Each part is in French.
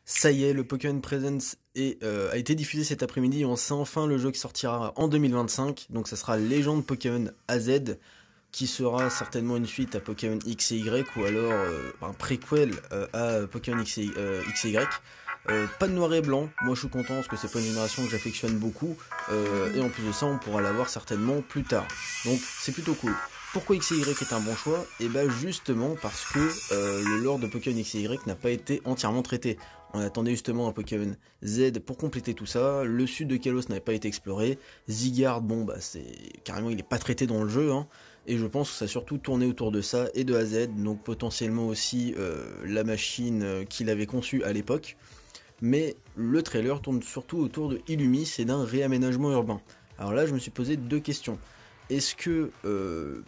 Ça y est, le Pokémon Presents a été diffusé cet après-midi. On sait enfin le jeu qui sortira en 2025. Donc ça sera Légende Pokémon AZ, qui sera certainement une suite à Pokémon X et Y, ou alors un préquel à Pokémon X et Y. Pas de noir et blanc, moi je suis content parce que c'est pas une génération que j'affectionne beaucoup, et en plus de ça on pourra l'avoir certainement plus tard, donc c'est plutôt cool. Pourquoi X et Y est un bon choix? Et bah justement parce que le lore de Pokémon X et Y n'a pas été entièrement traité. On attendait justement un Pokémon Z pour compléter tout ça, le sud de Kalos n'avait pas été exploré, Zygarde, bon bah c'est carrément il est pas traité dans le jeu, hein. Et je pense que ça a surtout tourné autour de ça et de AZ, donc potentiellement aussi la machine qu'il avait conçue à l'époque. Mais le trailer tourne surtout autour de Illumis et d'un réaménagement urbain. Alors là, je me suis posé deux questions. Est-ce que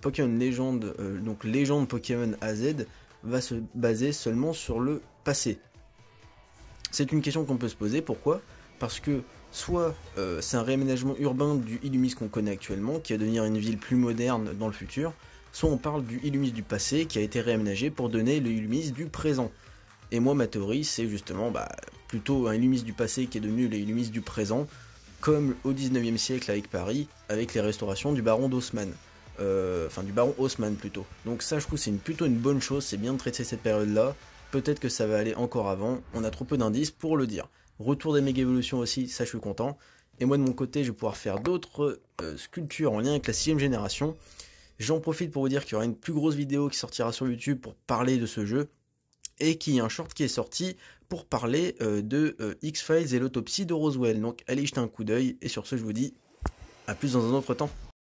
Pokémon Légende, donc Légende Pokémon AZ, va se baser seulement sur le passé? C'est une question qu'on peut se poser. Pourquoi? Parce que soit c'est un réaménagement urbain du Illumis qu'on connaît actuellement, qui va devenir une ville plus moderne dans le futur, soit on parle du Illumis du passé qui a été réaménagé pour donner le Illumis du présent. Et moi, ma théorie, c'est justement plutôt un Illumis du passé qui est devenu le Illumis du présent, comme au 19e siècle avec Paris, avec les restaurations du baron d'Haussmann. Enfin, du baron Haussmann plutôt. Donc ça, je trouve, c'est plutôt une bonne chose, c'est bien de traiter cette période-là. Peut-être que ça va aller encore avant, on a trop peu d'indices pour le dire. Retour des méga évolutions aussi, ça je suis content. Et moi de mon côté, je vais pouvoir faire d'autres sculptures en lien avec la 6ème génération. J'en profite pour vous dire qu'il y aura une plus grosse vidéo qui sortira sur YouTube pour parler de ce jeu, et qu'il y a un short qui est sorti pour parler de X-Files et l'autopsie de Roswell. Donc allez y jeter un coup d'œil, et sur ce je vous dis à plus dans un autre temps.